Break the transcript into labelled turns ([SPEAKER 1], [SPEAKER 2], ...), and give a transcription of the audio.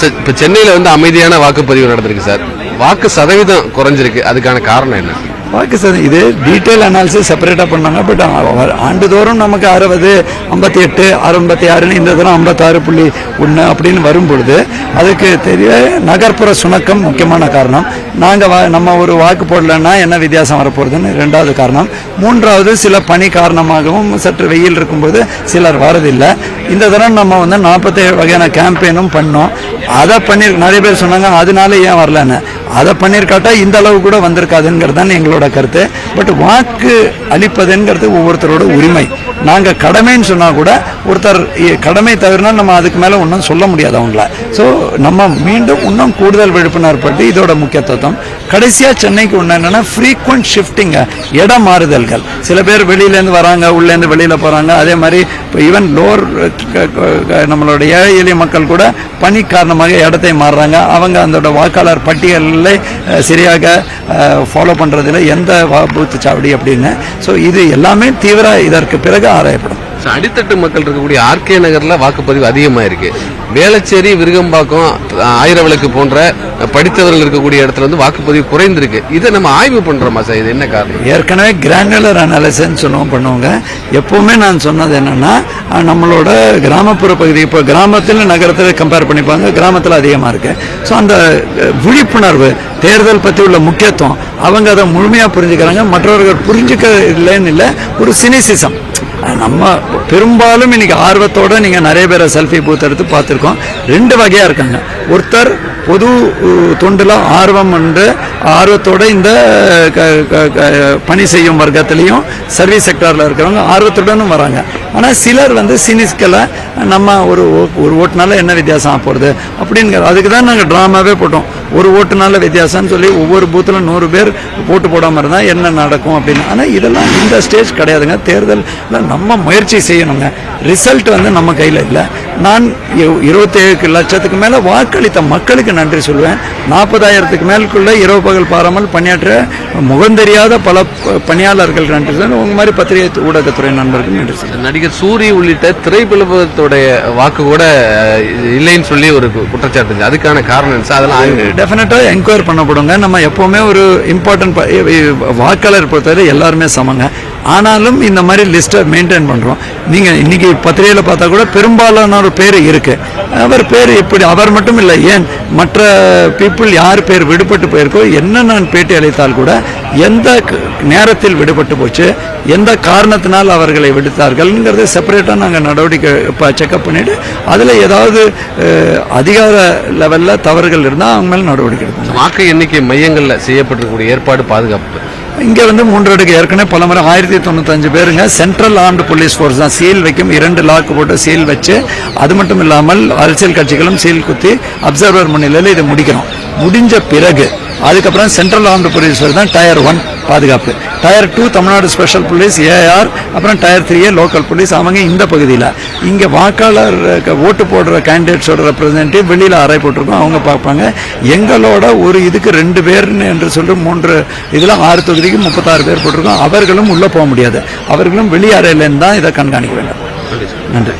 [SPEAKER 1] இப்போ சென்னையில் வந்து அமைதியான வாக்குப்பதிவு நடந்திருக்கு சார். வாக்கு சதவீதம் குறைஞ்சிருக்கு. அதுக்கான காரணம் என்ன?
[SPEAKER 2] வாக்கு சதவீதம் இது டீட்டெயில் அனாலிசிஸ் செப்பரேட்டாக பண்ணாங்க. பட் ஆண்டுதோறும் நமக்கு 60, 58, 66 இந்த தரம் 56.1 அப்படின்னு வரும்பொழுது அதுக்கு தெரிய நகர்ப்புற சுணக்கம் முக்கியமான காரணம். நம்ம ஒரு வாக்கு போடலன்னா என்ன வித்தியாசம் வரப்போகுதுன்னு ரெண்டாவது காரணம். மூன்றாவது சில பனி காரணமாகவும் சற்று வெயில் இருக்கும்போது சிலர் வரதில்லை. இந்த தரம் நம்ம வந்து 47 வகையான கேம்பெயினும் பண்ணோம். அதை பண்ணி நிறைய பேர் சொன்னாங்க அதனால ஏன் வரலன்னு. அதை பண்ணியிருக்காட்டா இந்த அளவு கூட வந்திருக்காதுங்கிறது தான் எங்களோட கருத்து. பட் வாக்கு அளிப்பதுங்கிறது ஒவ்வொருத்தரோட உரிமை. நாங்கள் கடமைன்னு சொன்னால் கூட ஒருத்தர் கடமை தவிர்னா நம்ம அதுக்கு மேலே ஒன்றும் சொல்ல முடியாது அவங்கள. ஸோ நம்ம மீண்டும் இன்னும் கூடுதல் விழிப்புணர்வு பற்றி இதோட முக்கியத்துவம். கடைசியாக சென்னைக்கு ஒன்று என்னென்னா ஃப்ரீக்வெண்ட் ஷிஃப்டிங்க, இடம் மாறுதல்கள். சில பேர் வெளியிலேருந்து வராங்க, உள்ளேருந்து வெளியில் போகிறாங்க. அதே மாதிரி இப்போ ஈவன் லோவர் நம்மளோட ஏழை எளிய மக்கள் கூட பணி காரணமாக இடத்தை மாறுறாங்க. அவங்க அதோட வாக்காளர் பட்டியலில் சரியாக ஃபாலோ பண்ணுறதில்ல எந்த பூத்து சாவடி அப்படின்னு. ஸோ இது எல்லாமே தீவிர இதற்கு பிறகு ஆராயப்படும்.
[SPEAKER 1] அடித்தட்டு மக்கள் இருக்கக்கூடிய ஆர்கே நகர்ல வாக்குப்பதிவு அதிகமாக இருக்கு. வேளச்சேரி, விருகம்பாக்கம், ஆயிரவிளக்கு போன்ற படித்தவர்கள் இருக்கக்கூடிய இடத்துல வந்து வாக்குப்பதிவு குறைந்திருக்கு. இதை நம்ம ஆய்வு பண்றோமா சார்? இது என்ன காரணம்?
[SPEAKER 2] ஏற்கனவே கிரானுலர் அனாலிசிஸ் பண்ணுவாங்க. எப்பவுமே நான் சொன்னது என்னன்னா நம்மளோட கிராமப்புற பகுதி இப்போ கிராமத்தில் நகரத்தில் கம்பேர் பண்ணிப்பாங்க. கிராமத்தில் அதிகமாக இருக்கு. ஸோ அந்த விழிப்புணர்வு தேர்தல் பற்றி உள்ள முக்கியத்துவம் அவங்க அதை முழுமையாக புரிஞ்சுக்கிறாங்க. மற்றவர்கள் புரிஞ்சுக்க இல்லைன்னு இல்லை, ஒரு சினிசிசம். நம்ம பெரும்பாலும் இன்னைக்கு ஆர்வத்தோட நீங்க நிறைய பேரை செல்ஃபி பூத் எடுத்து பார்த்துருக்கோம். ரெண்டு வகையா இருக்காங்க. ஒருத்தர் பொது தொண்டுல ஆர்வம் உண்டு, ஆர்வத்தோட இந்த பணி செய்யும் வர்க்கத்திலையும் சர்வீஸ் செக்டர்ல இருக்கிறவங்க ஆர்வத்துடனும் வராங்க. ஆனால் சிலர் வந்து சினிஸ்கலை நம்ம ஒரு ஓட்டுனால என்ன வித்தியாசம் போகிறது அப்படிங்கிற அதுக்கு தான் நாங்கள் ட்ராமாவே போட்டோம். ஒரு ஓட்டுனால வித்தியாசம்னு சொல்லி ஒவ்வொரு பூத்தில் 100 பேர் போட்டு போடாமல் இருந்தால் என்ன நடக்கும் அப்படின்னு. ஆனால் இதெல்லாம் இந்த ஸ்டேஜ் கிடையாதுங்க. தேர்தலில் நம்ம முயற்சி செய்யணுங்க. ரிசல்ட் வந்து நம்ம கையில் இல்லை. நான் 27 லட்சத்துக்கு மேலே வாக்களித்த மக்களுக்கு நன்றி சொல்வேன். 40,000க்கு மேலுக்குள்ள இரவு பகல் பாராமல் பணியாற்ற முகந்தெரியாத பல பணியாளர்கள் நன்றி சொல்வேன். உங்க மாதிரி பத்திரிகை ஊடகத்துறை நண்பர்கள் நன்றி சொல்வேன்.
[SPEAKER 1] நடிகர் சூரி உள்ளிட்ட திரைப்பலத்துடைய வாக்கு கூட இல்லைன்னு சொல்லி ஒரு குற்றச்சாட்டு. அதுக்கான காரணம் அதெல்லாம்
[SPEAKER 2] டெஃபினட்டாக என்கொயர் பண்ணப்படுங்க. நம்ம எப்போவுமே ஒரு இம்பார்ட்டன்ட் வாக்காளர் பொறுத்தவரை எல்லாருமே சமங்க. ஆனாலும் இந்த மாதிரி லிஸ்ட்டை மெயின்டைன் பண்ணுறோம். நீங்கள் இன்னைக்கு பத்திரிகையில் பார்த்தா கூட பெரும்பாலான ஒரு பேர் இருக்குது. அவர் பேர் இப்படி அவர் மட்டும் இல்லை, ஏன் மற்ற பீப்புள் யார் பேர் விடுபட்டு போயிருக்கோ என்ன நான் பேட்டி அளித்தால் கூட எந்த நேரத்தில் விடுபட்டு போச்சு, எந்த காரணத்தினால் அவர்களை விடுத்தார்கள்ங்கிறத செப்பரேட்டாக நாங்கள் நடவடிக்கை இப்போ செக்அப் பண்ணிவிட்டு அதில் ஏதாவது அதிகார லெவலில் தவறுகள் இருந்தால் அவங்க மேலே நடவடிக்கை எடுக்கணும்.
[SPEAKER 1] வாக்கு எண்ணிக்கை மையங்களில் செய்யப்பட்டிருக்கக்கூடிய ஏற்பாடு பாதுகாப்பு
[SPEAKER 2] இங்கே வந்து 3 அடுக்கு ஏற்கனவே பல முறை 1095 பேருங்க சென்ட்ரல் ஆர்ம்டு போலீஸ் ஃபோர்ஸ் தான் சீல் வைக்கும். 2 லாக் போட்டு சீல் வச்சு, அது மட்டும் இல்லாமல் அரசியல் கட்சிகளும் சீல் குத்தி அப்சர்வர் முன்னிலையில் இதை முடிக்கிறோம். முடிஞ்ச பிறகு அதுக்கப்புறம் சென்ட்ரல் ஆர்ம்டு போலீஸ் தான் டயர் 1 பாதுகாப்பு, tier 2 Tamil Nadu special police AR, அப்புறம் டயர் 3 லோக்கல் போலீஸ். அவங்க இந்த பகுதியில் இங்கே வாக்காளர் ஓட்டு போடுற கேண்டிடேட்ஸோட ரெப்ரஸன்டேட்டிவ் வெளியில் அறை போட்டிருக்கோம், அவங்க பார்ப்பாங்க. எங்களோட ஒரு இதுக்கு 2 பேர் என்று சொல்லி 3 இதில் 6 தொகுதிக்கு 36 பேர் போட்டிருக்கோம். அவர்களும் உள்ளே போக முடியாது. அவர்களும் வெளி அறையிலேருந்து தான் இதை கண்காணிக்க வேண்டும். நன்றி.